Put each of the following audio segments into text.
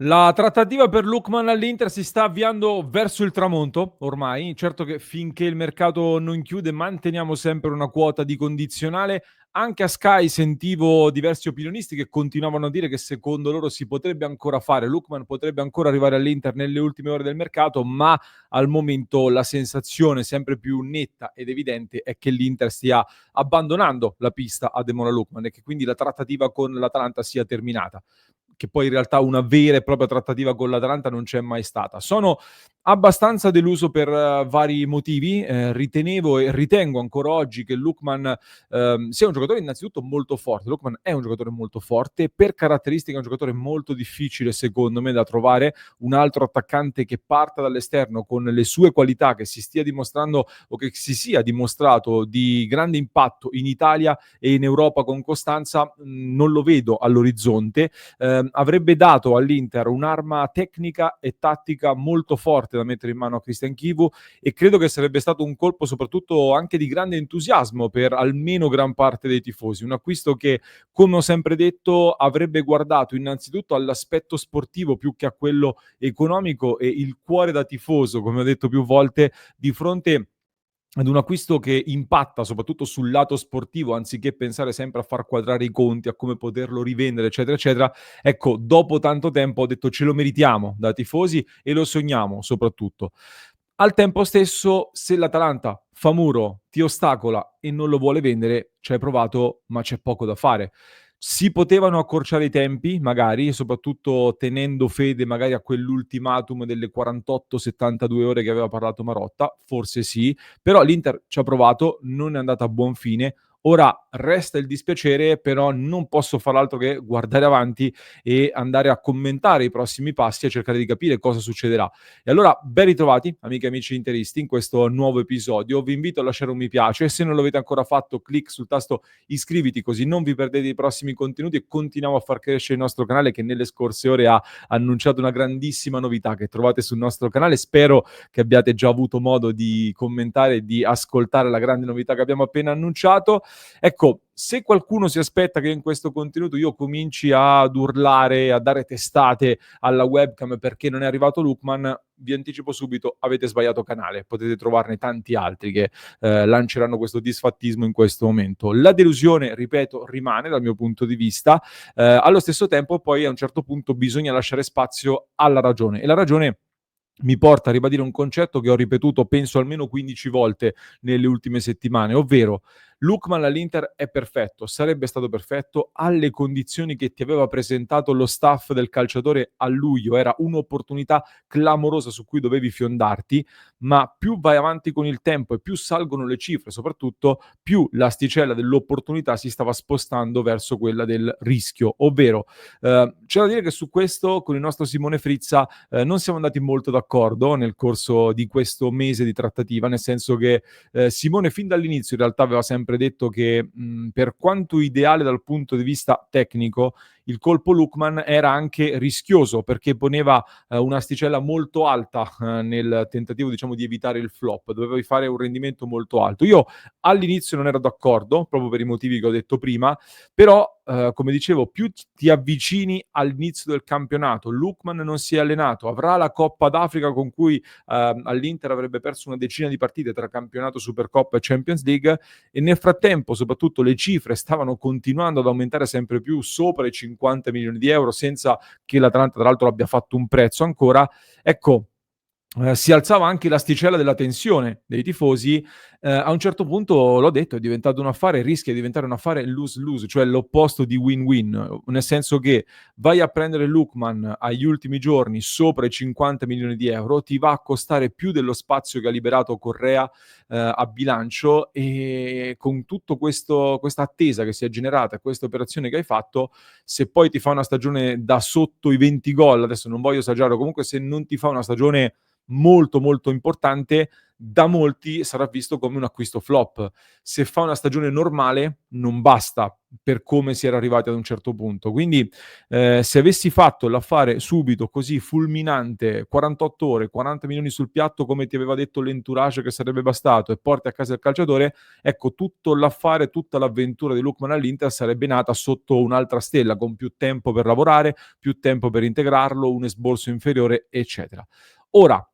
La trattativa per Lookman all'Inter si sta avviando verso il tramonto ormai. Certo che finché il mercato non chiude manteniamo sempre una quota di condizionale. Anche a Sky sentivo diversi opinionisti che continuavano a dire che secondo loro si potrebbe ancora fare. Lookman potrebbe ancora arrivare all'Inter nelle ultime ore del mercato, ma al momento la sensazione sempre più netta ed evidente è che l'Inter stia abbandonando la pista a Demola Lookman e che quindi la trattativa con l'Atalanta sia terminata, che poi in realtà una vera e propria trattativa con l'Atalanta non c'è mai stata. Sono abbastanza deluso per vari motivi. Ritenevo e ritengo ancora oggi che Lookman sia un giocatore innanzitutto molto forte. Lookman è un giocatore molto forte, per caratteristiche è un giocatore molto difficile secondo me da trovare, un altro attaccante che parta dall'esterno con le sue qualità, che si stia dimostrando o che si sia dimostrato di grande impatto in Italia e in Europa con costanza, non lo vedo all'orizzonte. Avrebbe dato all'Inter un'arma tecnica e tattica molto forte da mettere in mano a Christian Chivu e credo che sarebbe stato un colpo soprattutto anche di grande entusiasmo per almeno gran parte dei tifosi. Un acquisto che, come ho sempre detto, avrebbe guardato innanzitutto all'aspetto sportivo più che a quello economico e il cuore da tifoso, come ho detto più volte, di fronte ad un acquisto che impatta soprattutto sul lato sportivo, anziché pensare sempre a far quadrare i conti, a come poterlo rivendere, eccetera, eccetera. Ecco, dopo tanto tempo ho detto ce lo meritiamo da tifosi e lo sogniamo soprattutto. Al tempo stesso, se l'Atalanta fa muro, ti ostacola e non lo vuole vendere, ci hai provato, ma c'è poco da fare. Si potevano accorciare i tempi, magari, soprattutto tenendo fede magari a quell'ultimatum delle 48-72 ore che aveva parlato Marotta, forse sì, però l'Inter ci ha provato, non è andata a buon fine. Ora resta il dispiacere, però non posso far altro che guardare avanti e andare a commentare i prossimi passi e cercare di capire cosa succederà. E allora, ben ritrovati, amiche e amici interisti, in questo nuovo episodio. Vi invito a lasciare un mi piace. Se non l'avete ancora fatto, clic sul tasto iscriviti, così non vi perdete i prossimi contenuti e continuiamo a far crescere il nostro canale, che nelle scorse ore ha annunciato una grandissima novità che trovate sul nostro canale. Spero che abbiate già avuto modo di commentare e di ascoltare la grande novità che abbiamo appena annunciato. Ecco, se qualcuno si aspetta che in questo contenuto io cominci ad urlare, a dare testate alla webcam perché non è arrivato Lookman, vi anticipo subito, avete sbagliato canale. Potete trovarne tanti altri che lanceranno questo disfattismo in questo momento. La delusione, ripeto, rimane dal mio punto di vista. Allo stesso tempo, poi a un certo punto bisogna lasciare spazio alla ragione. E la ragione mi porta a ribadire un concetto che ho ripetuto penso almeno 15 volte nelle ultime settimane, ovvero Lookman all'Inter è perfetto, sarebbe stato perfetto alle condizioni che ti aveva presentato lo staff del calciatore a luglio, era un'opportunità clamorosa su cui dovevi fiondarti, ma più vai avanti con il tempo e più salgono le cifre, soprattutto più l'asticella dell'opportunità si stava spostando verso quella del rischio, ovvero c'è da dire che su questo con il nostro Simone Frizza non siamo andati molto d'accordo nel corso di questo mese di trattativa, nel senso che Simone fin dall'inizio in realtà aveva sempre detto che per quanto ideale dal punto di vista tecnico, il colpo Lookman era anche rischioso perché poneva un'asticella molto alta nel tentativo diciamo di evitare il flop, dovevi fare un rendimento molto alto. Io all'inizio non ero d'accordo, proprio per i motivi che ho detto prima, però come dicevo più ti avvicini all'inizio del campionato, Lookman non si è allenato, avrà la Coppa d'Africa con cui all'Inter avrebbe perso una decina di partite tra campionato, Supercoppa e Champions League e nel frattempo soprattutto le cifre stavano continuando ad aumentare sempre più sopra i 50 milioni di euro senza che l'Atalanta tra l'altro abbia fatto un prezzo ancora. Ecco, si alzava anche l'asticella della tensione dei tifosi. A un certo punto, l'ho detto, è diventato un affare, rischia di diventare un affare lose-lose, cioè l'opposto di win-win, nel senso che vai a prendere Lookman agli ultimi giorni sopra i 50 milioni di euro, ti va a costare più dello spazio che ha liberato Correa a bilancio e con tutto questa attesa che si è generata, questa operazione che hai fatto, se poi ti fa una stagione da sotto i 20 gol, adesso non voglio esagerare, comunque se non ti fa una stagione molto, molto importante, da molti sarà visto come un acquisto flop. Se fa una stagione normale non basta per come si era arrivati ad un certo punto. Quindi se avessi fatto l'affare subito, così fulminante, 48 ore, 40 milioni sul piatto, come ti aveva detto l'entourage che sarebbe bastato, e porti a casa il calciatore, ecco, tutto l'affare, tutta l'avventura di Lookman all'Inter sarebbe nata sotto un'altra stella, con più tempo per lavorare, più tempo per integrarlo, un esborso inferiore, eccetera. Ora,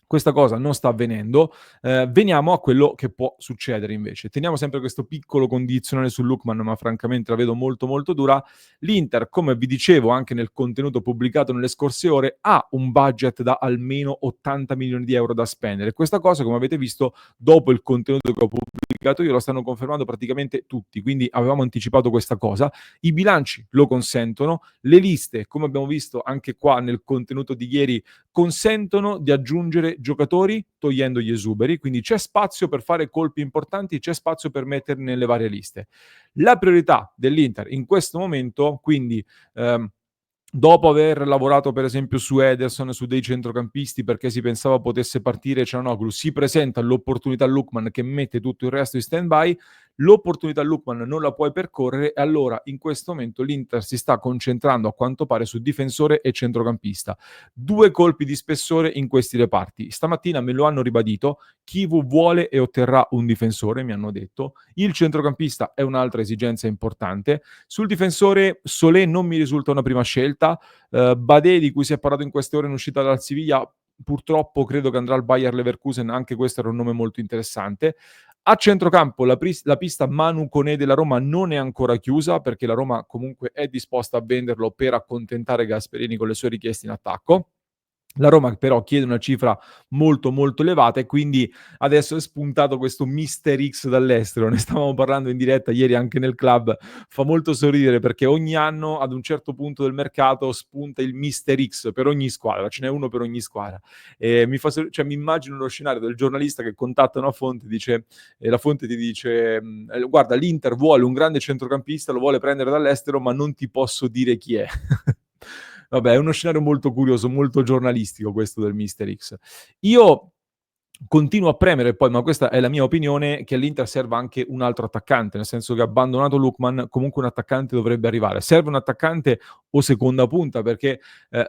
questa cosa non sta avvenendo. Veniamo a quello che può succedere invece. Teniamo sempre questo piccolo condizionale su Lookman, ma francamente la vedo molto molto dura. L'Inter, come vi dicevo anche nel contenuto pubblicato nelle scorse ore, ha un budget da almeno 80 milioni di euro da spendere. Questa cosa, come avete visto, dopo il contenuto che ho pubblicato io, lo stanno confermando praticamente tutti, quindi avevamo anticipato questa cosa. I bilanci lo consentono, le liste, come abbiamo visto anche qua nel contenuto di ieri, consentono di aggiungere giocatori togliendo gli esuberi, quindi c'è spazio per fare colpi importanti, c'è spazio per metterli nelle varie liste. La priorità dell'Inter in questo momento, quindi dopo aver lavorato per esempio su Ederson, su dei centrocampisti perché si pensava potesse partire Cianoglu, si presenta l'opportunità a Lookman che mette tutto il resto in stand-by, l'opportunità a Lookman non la puoi percorrere e allora in questo momento l'Inter si sta concentrando a quanto pare su difensore e centrocampista. Due colpi di spessore in questi reparti. Stamattina me lo hanno ribadito, Chivu vuole e otterrà un difensore, mi hanno detto. Il centrocampista è un'altra esigenza importante. Sul difensore Solé non mi risulta una prima scelta. Badé, di cui si è parlato in queste ore in uscita dal Siviglia, purtroppo credo che andrà al Bayer Leverkusen, anche questo era un nome molto interessante. A centrocampo la pista Manu Koné della Roma non è ancora chiusa perché la Roma comunque è disposta a venderlo per accontentare Gasperini con le sue richieste in attacco. La Roma però chiede una cifra molto molto elevata e quindi adesso è spuntato questo Mister X dall'estero, ne stavamo parlando in diretta ieri anche nel club, fa molto sorridere perché ogni anno ad un certo punto del mercato spunta il Mister X per ogni squadra, ce n'è uno per ogni squadra. E cioè, mi immagino lo scenario del giornalista che contatta una fonte e la fonte ti dice guarda l'Inter vuole un grande centrocampista, lo vuole prendere dall'estero ma non ti posso dire chi è. Vabbè, è uno scenario molto curioso, molto giornalistico questo del Mister X. Io continuo a premere poi, ma questa è la mia opinione, che all'Inter serva anche un altro attaccante, nel senso che abbandonato Lookman, comunque un attaccante dovrebbe arrivare. Serve un attaccante o seconda punta, perché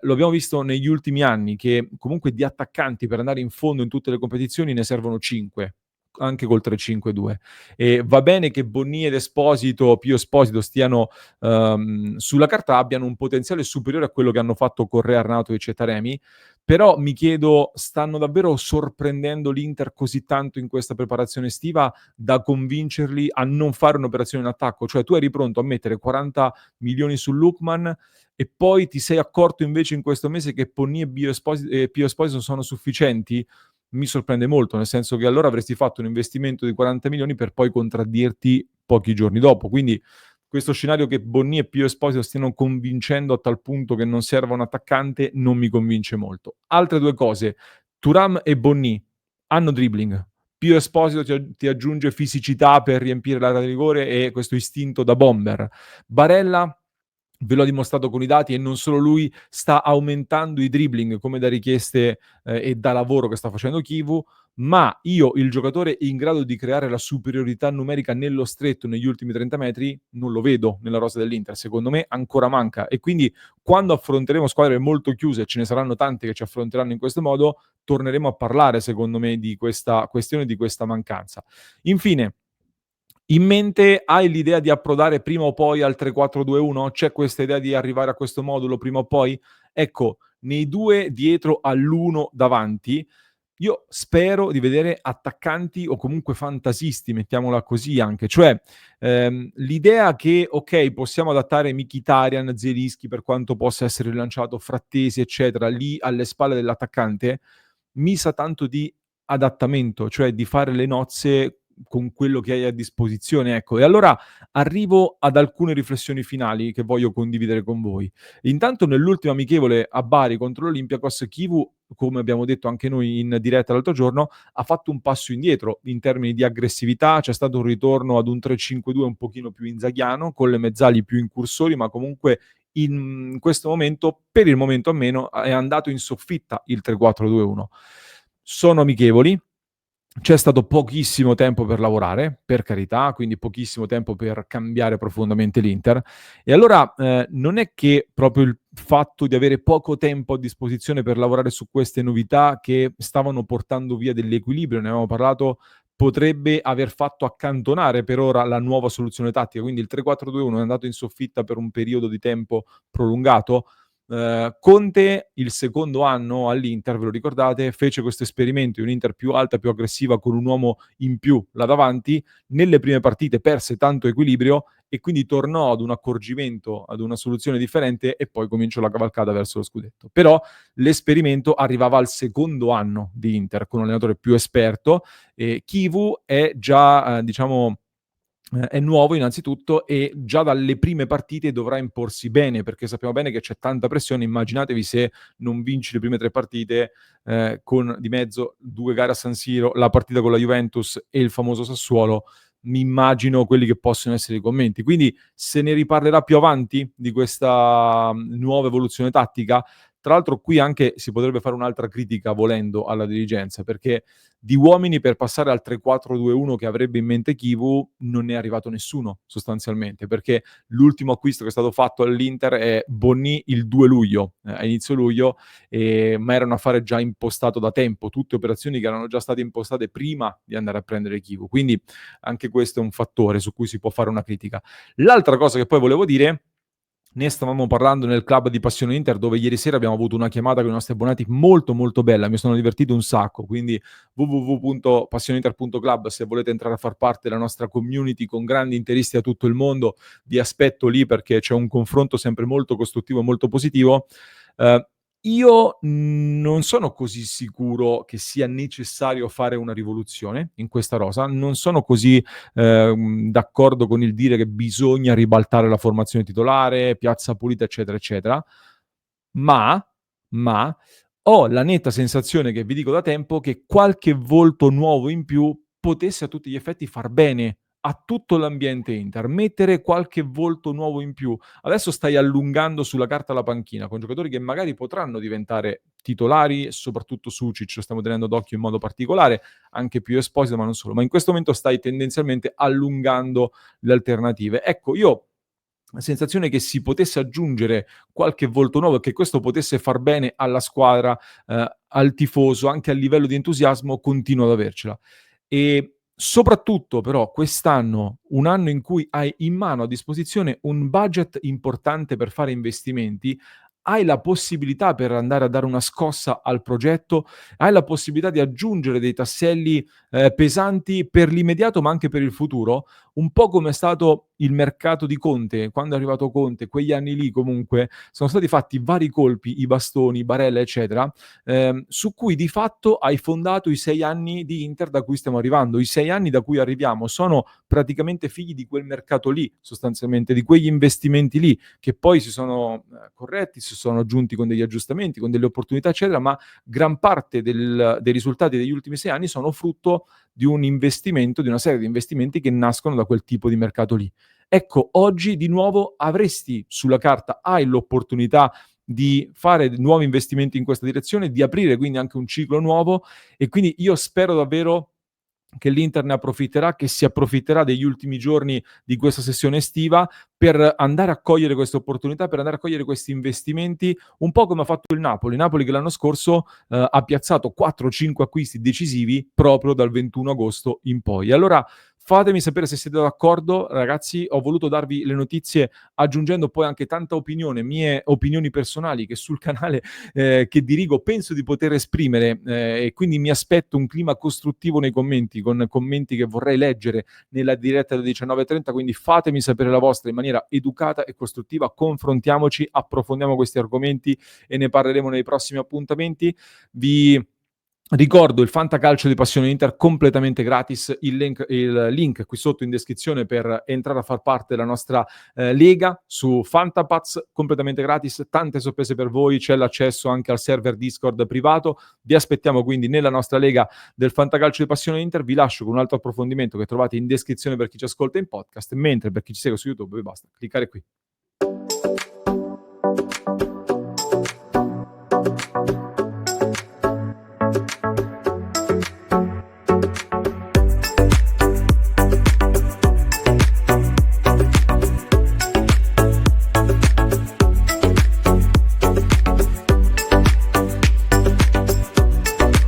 lo abbiamo visto negli ultimi anni, che comunque di attaccanti per andare in fondo in tutte le competizioni ne servono 5 anche col 3-5-2 e va bene che Bonni ed Esposito, Pio Esposito stiano sulla carta abbiano un potenziale superiore a quello che hanno fatto Correa, Arnautovic e Taremi, però mi chiedo, stanno davvero sorprendendo l'Inter così tanto in questa preparazione estiva da convincerli a non fare un'operazione in attacco? Cioè tu eri pronto a mettere 40 milioni su Lookman e poi ti sei accorto invece in questo mese che Ponni e Pio Esposito sono sufficienti? Mi sorprende molto, nel senso che allora avresti fatto un investimento di 40 milioni per poi contraddirti pochi giorni dopo. Quindi questo scenario che Bonni e Pio Esposito stiano convincendo a tal punto che non serva un attaccante non mi convince molto. Altre due cose, Thuram e Bonni hanno dribbling. Pio Esposito ti aggiunge fisicità per riempire l'area di rigore e questo istinto da bomber. Barella ve l'ho dimostrato con i dati e non solo lui, sta aumentando i dribbling come da richieste e da lavoro che sta facendo Chivu, ma io il giocatore in grado di creare la superiorità numerica nello stretto negli ultimi 30 metri non lo vedo nella rosa dell'Inter, secondo me ancora manca e quindi quando affronteremo squadre molto chiuse, ce ne saranno tante che ci affronteranno in questo modo, torneremo a parlare secondo me di questa questione, di questa mancanza. Infine, in mente hai l'idea di approdare prima o poi al 3-4-2-1? C'è questa idea di arrivare a questo modulo prima o poi? Ecco, nei due dietro all'uno davanti, io spero di vedere attaccanti o comunque fantasisti, mettiamola così anche, cioè l'idea che ok, possiamo adattare Mkhitaryan, Zielinski per quanto possa essere rilanciato, Frattesi, eccetera, lì alle spalle dell'attaccante, mi sa tanto di adattamento, cioè di fare le nozze con quello che hai a disposizione, ecco. E allora arrivo ad alcune riflessioni finali che voglio condividere con voi. Intanto nell'ultima amichevole a Bari contro l'Olympiacos, Chivu, come abbiamo detto anche noi in diretta l'altro giorno, ha fatto un passo indietro in termini di aggressività, c'è stato un ritorno ad un 3-5-2 un pochino più inzaghiano, con le mezzali più incursori, ma comunque in questo momento, per il momento almeno, è andato in soffitta il 3-4-2-1. Sono amichevoli, c'è stato pochissimo tempo per lavorare, per carità, quindi pochissimo tempo per cambiare profondamente l'Inter. E allora non è che proprio il fatto di avere poco tempo a disposizione per lavorare su queste novità che stavano portando via dell'equilibrio, ne avevamo parlato, potrebbe aver fatto accantonare per ora la nuova soluzione tattica. Quindi il 3-4-2-1 è andato in soffitta per un periodo di tempo prolungato. Conte il secondo anno all'Inter, ve lo ricordate, fece questo esperimento di un'Inter più alta, più aggressiva, con un uomo in più là davanti. Nelle prime partite perse tanto equilibrio e quindi tornò ad un accorgimento, ad una soluzione differente e poi cominciò la cavalcata verso lo scudetto. Però l'esperimento arrivava al secondo anno di Inter con un allenatore più esperto e Chivu è già, diciamo, è nuovo innanzitutto e già dalle prime partite dovrà imporsi bene, perché sappiamo bene che c'è tanta pressione. Immaginatevi se non vinci le prime 3 partite, con di mezzo 2 gare a San Siro, la partita con la Juventus e il famoso Sassuolo, mi immagino quelli che possono essere i commenti. Quindi se ne riparlerà più avanti di questa nuova evoluzione tattica. Tra l'altro qui anche si potrebbe fare un'altra critica volendo alla dirigenza, perché di uomini per passare al 3-4-2-1 che avrebbe in mente Chivu non è arrivato nessuno sostanzialmente, perché l'ultimo acquisto che è stato fatto all'Inter è Bonni il 2 luglio, a inizio luglio, ma era un affare già impostato da tempo, tutte operazioni che erano già state impostate prima di andare a prendere Chivu, quindi anche questo è un fattore su cui si può fare una critica. L'altra cosa che poi volevo dire, ne stavamo parlando nel club di Passione Inter, dove ieri sera abbiamo avuto una chiamata con i nostri abbonati molto molto bella, mi sono divertito un sacco, quindi www.passioneinter.club se volete entrare a far parte della nostra community con grandi interisti da tutto il mondo, vi aspetto lì perché c'è un confronto sempre molto costruttivo e molto positivo. Eh, io non sono così sicuro che sia necessario fare una rivoluzione in questa rosa, non sono così d'accordo con il dire che bisogna ribaltare la formazione titolare, piazza pulita, eccetera, eccetera, ma, ma ho la netta sensazione, che vi dico da tempo, che qualche volto nuovo in più potesse a tutti gli effetti far bene a tutto l'ambiente Inter. Mettere qualche volto nuovo in più. Adesso stai allungando sulla carta la panchina con giocatori che magari potranno diventare titolari, soprattutto Sucic, lo stiamo tenendo d'occhio in modo particolare, anche più Esposito, ma non solo. Ma in questo momento stai tendenzialmente allungando le alternative. Ecco, io la sensazione che si potesse aggiungere qualche volto nuovo e che questo potesse far bene alla squadra, al tifoso, anche a livello di entusiasmo, continuo ad avercela. E soprattutto però quest'anno, un anno in cui hai in mano a disposizione un budget importante per fare investimenti, hai la possibilità per andare a dare una scossa al progetto, hai la possibilità di aggiungere dei tasselli pesanti per l'immediato ma anche per il futuro, un po' come è stato il mercato di Conte, quando è arrivato Conte, quegli anni lì comunque sono stati fatti vari colpi, i bastoni, Barella, eccetera, su cui di fatto hai fondato i 6 anni di Inter da cui stiamo arrivando. I 6 anni da cui arriviamo sono praticamente figli di quel mercato lì, sostanzialmente, di quegli investimenti lì, che poi si sono corretti, si sono aggiunti con degli aggiustamenti, con delle opportunità, eccetera, ma gran parte dei risultati degli ultimi 6 anni sono frutto di un investimento, di una serie di investimenti che nascono da quel tipo di mercato lì. Ecco, oggi di nuovo avresti sulla carta, hai l'opportunità di fare nuovi investimenti in questa direzione, di aprire quindi anche un ciclo nuovo e quindi io spero davvero che l'Inter ne approfitterà, che si approfitterà degli ultimi giorni di questa sessione estiva per andare a cogliere queste opportunità, per andare a cogliere questi investimenti, un po' come ha fatto il Napoli. Napoli che l'anno scorso ha piazzato 4-5 acquisti decisivi proprio dal 21 agosto in poi. E allora fatemi sapere se siete d'accordo, ragazzi. Ho voluto darvi le notizie aggiungendo poi anche tanta opinione, mie opinioni personali che sul canale che dirigo penso di poter esprimere e quindi mi aspetto un clima costruttivo nei commenti, con commenti che vorrei leggere nella diretta alle 19:30, quindi fatemi sapere la vostra in maniera educata e costruttiva, confrontiamoci, approfondiamo questi argomenti e ne parleremo nei prossimi appuntamenti. Vi ricordo il Fantacalcio di Passione Inter completamente gratis, il link qui sotto in descrizione per entrare a far parte della nostra lega su Fantapaz, completamente gratis, tante sorprese per voi, c'è l'accesso anche al server Discord privato, vi aspettiamo quindi nella nostra lega del Fantacalcio di Passione Inter, vi lascio con un altro approfondimento che trovate in descrizione per chi ci ascolta in podcast, mentre per chi ci segue su YouTube basta cliccare qui.